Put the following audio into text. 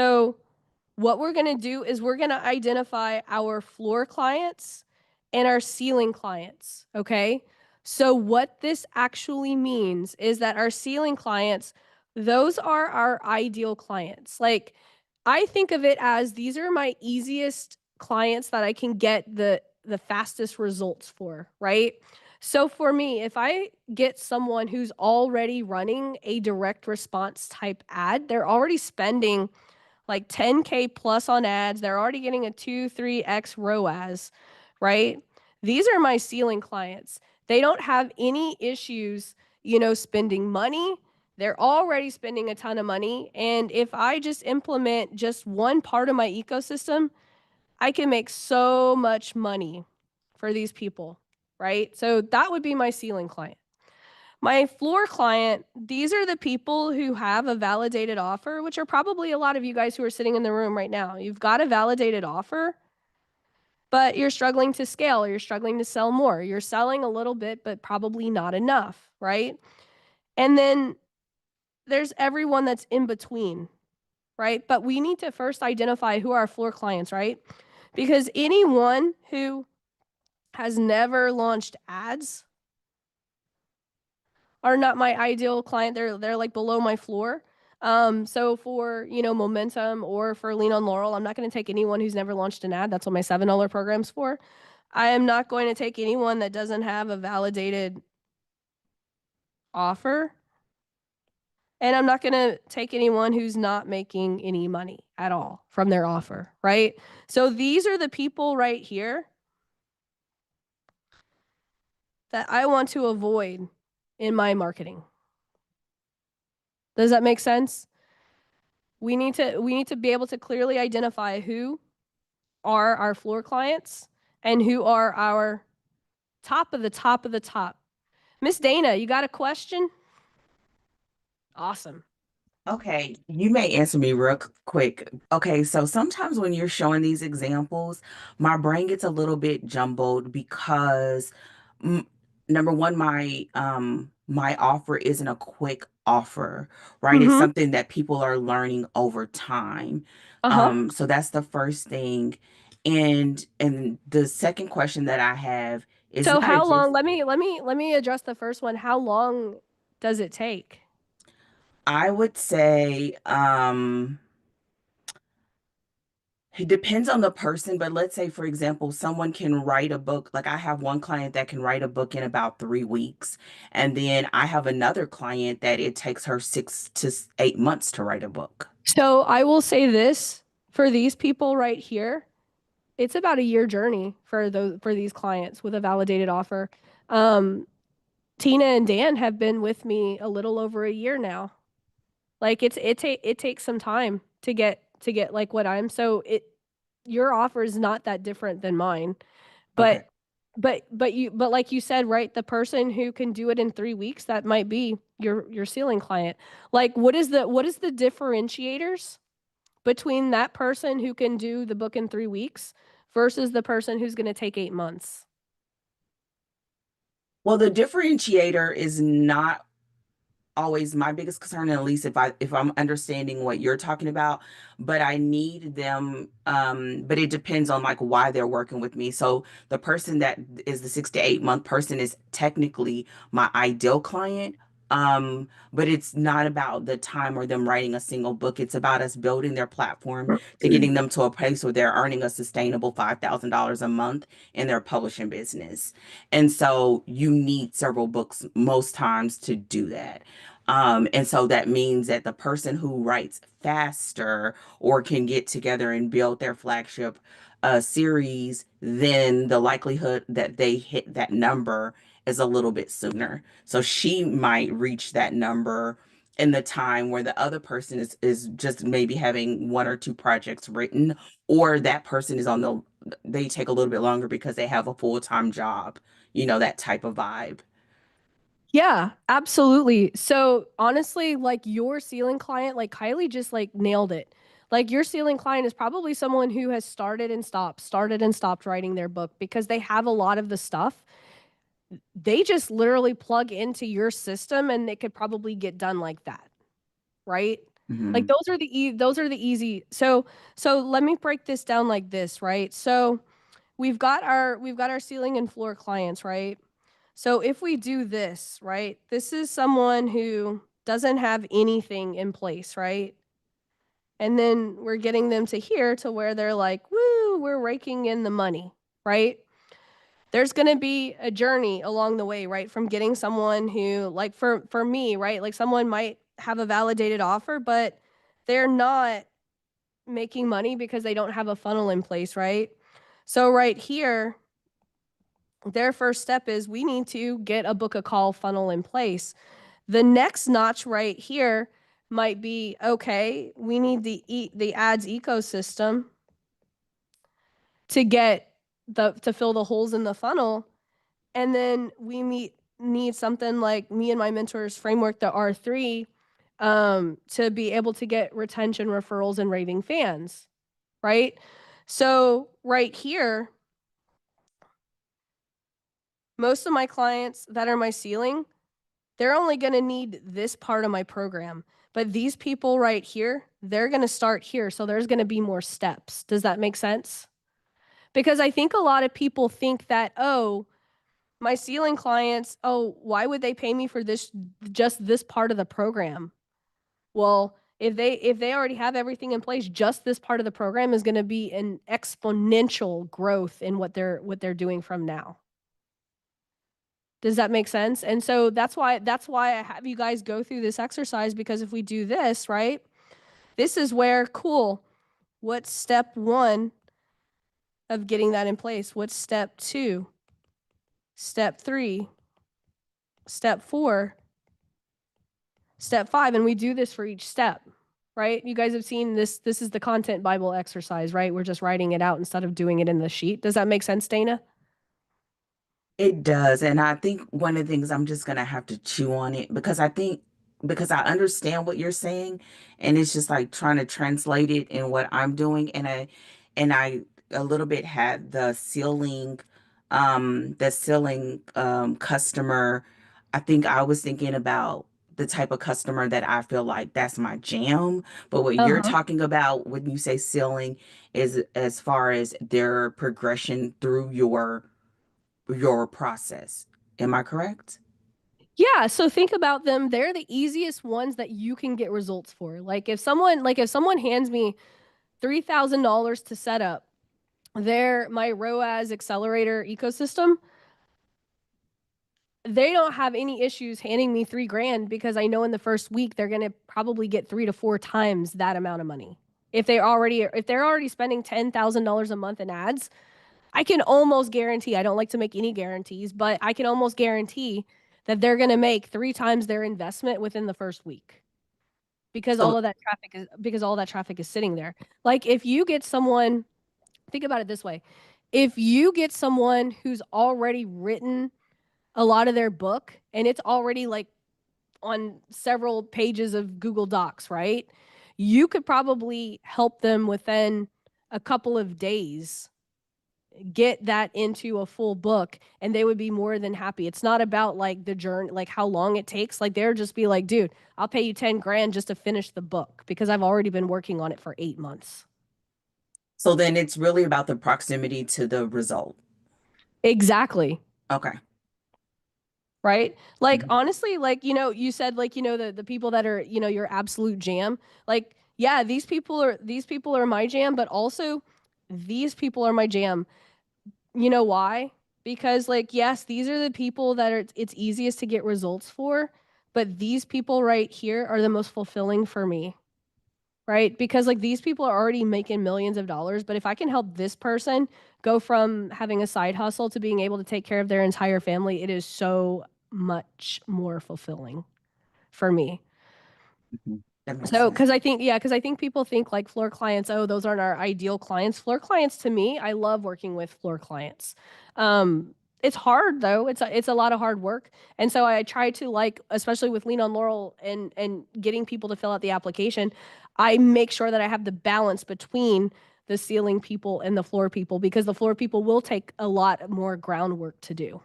So what we're going to do is we're going to identify our floor clients and our ceiling clients. Okay. So what this actually means is that our ceiling clients, those are our ideal clients. Like, I think of it as these are my easiest clients that I can get the fastest results for, right? So for me, if I get someone who's already running a direct response type ad, they're already spending like 10K plus on ads. They're already getting a 2-3x ROAS, right? These are my ceiling clients. They don't have any issues, spending money. They're already spending a ton of money. And if I just implement just one part of my ecosystem, I can make so much money for these people, right? So that would be my ceiling client. My floor client, these are the people who have a validated offer, which are probably a lot of you guys who are sitting in the room right now. You've got a validated offer, but you're struggling to scale, or you're struggling to sell more. You're selling a little bit, but probably not enough, right? And then there's everyone that's in between, right? But we need to first identify who are our floor clients, right? Because anyone who has never launched ads are not my ideal client. They're like below my floor. So for, momentum or for lean on Laurel, I'm not going to take anyone who's never launched an ad. That's what my $7 program's for. I am not going to take anyone that doesn't have a validated offer. And I'm not going to take anyone who's not making any money at all from their offer, right? So these are the people right here that I want to avoid in my marketing. Does that make sense? We need to be able to clearly identify who are our floor clients and who are our top of the top of the top. Miss Dana, you got a question? Awesome. Okay, you may answer me real quick. Okay, so sometimes when you're showing these examples, my brain gets a little bit jumbled because mm, number one, my offer isn't a quick offer, right? It's Mm-hmm. something that people are learning over time. Uh-huh. So that's the first thing. And the second question that I have is So not a how just long, let me address the first one. How long does it take? I would say it depends on the person, but let's say, for example, someone can write a book. Like I have one client that can write a book in about 3 weeks. And then I have another client that it takes her 6 to 8 months to write a book. So I will say this for these people right here, it's about a year journey for these clients with a validated offer. Um, Tina and Dan have been with me a little over a year now. Like it takes some time to get like what I'm so it your offer is not that different than mine. Okay. But but like you said, right, the person who can do it in 3 weeks, that might be your ceiling client. Like what is the differentiators between that person who can do the book in 3 weeks versus the person who's going to take 8 months? Well, the differentiator is not always my biggest concern, at least if I'm understanding what you're talking about. But I need them, but it depends on like why they're working with me. So the person that is the 6 to 8 month person is technically my ideal client. But it's not about the time or them writing a single book. It's about us building their platform to getting them to a place where they're earning a sustainable $5,000 a month in their publishing business. And so you need several books most times to do that. And so that means that the person who writes faster or can get together and build their flagship series, then the likelihood that they hit that number is a little bit sooner. So she might reach that number in the time where the other person is just maybe having one or two projects written, or that person is on they take a little bit longer because they have a full-time job, that type of vibe. Yeah, absolutely. So honestly, like your ceiling client, like Kylie just like nailed it. Like your ceiling client is probably someone who has started and stopped writing their book because they have a lot of the stuff. They just literally plug into your system and it could probably get done like that, right? Like Hmm. those are the easy. So let me break this down like this, right? So we've got our ceiling and floor clients, right? So if we do this, right? This is someone who doesn't have anything in place, right? And then we're getting them to here to where they're like, "Woo, we're raking in the money," right? There's going to be a journey along the way, right? From getting someone who like for me, right? Like someone might have a validated offer, but they're not making money because they don't have a funnel in place, right? So right here, their first step is we need to get a book a call funnel in place. The next notch right here might be okay, we need the ads ecosystem to get the to fill the holes in the funnel. And then need something like me and my mentor's framework, the R3, to be able to get retention, referrals, and raving fans, right? So right here, most of my clients that are my ceiling, they're only going to need this part of my program. But these people right here, they're going to start here. So there's going to be more steps. Does that make sense? Because I think a lot of people think that, oh, my ceiling clients, oh, why would they pay me for this, just this part of the program? Well, if they already have everything in place, just this part of the program is going to be an exponential growth in what they're doing from now. Does that make sense? And so that's why I have you guys go through this exercise, because if we do this, right? This is where cool. What's step 1 of getting that in place? What's step 2? Step 3? Step 4? Step 5? And we do this for each step, right? You guys have seen this. This is the content Bible exercise, right? We're just writing it out instead of doing it in the sheet. Does that make sense, Dana? It does. And I think one of the things I'm just gonna have to chew on it because I understand what you're saying and it's just like trying to translate it in what I'm doing. And I a little bit had the ceiling customer. I think I was thinking about the type of customer that I feel like that's my jam. But what you're Uh-huh. talking about when you say ceiling is as far as their progression through your process. Am I correct? Yeah, so think about them. They're the easiest ones that you can get results for. Like if someone hands me $3,000 to set up their my ROAS accelerator ecosystem, they don't have any issues handing me 3 grand because I know in the first week they're going to probably get 3 to 4 times that amount of money. If they're already spending $10,000 a month in ads, I can almost guarantee, I don't like to make any guarantees, but I can almost guarantee that they're going to make 3 times their investment within the first week, So because all that traffic is sitting there. Like if you get someone, think about it this way. If you get someone who's already written a lot of their book and it's already like on several pages of Google Docs, right? You could probably help them within a couple of days get that into a full book, and they would be more than happy. It's not about like the journey, like how long it takes. Like they'll just be like, dude, I'll pay you 10 grand just to finish the book because I've already been working on it for 8 months. so then it's really about the proximity to the result. Exactly. Okay. Right? Like Mhm. honestly, like you said like the people that are, your absolute jam. Like yeah, these people are my jam, but also these people are my jam. You know why? Because like yes, these are the people that it's easiest to get results for, but these people right here are the most fulfilling for me. Right? Because like these people are already making millions of dollars, but if I can help this person go from having a side hustle to being able to take care of their entire family, it is so much more fulfilling for me. Mhm. That makes So, sense. because I think people think like floor clients, oh, those aren't our ideal clients. Floor clients to me, I love working with floor clients. It's hard though. It's a lot of hard work, and so I try to like, especially with Lean on Laurel and getting people to fill out the application, I make sure that I have the balance between the ceiling people and the floor people because the floor people will take a lot more groundwork to do.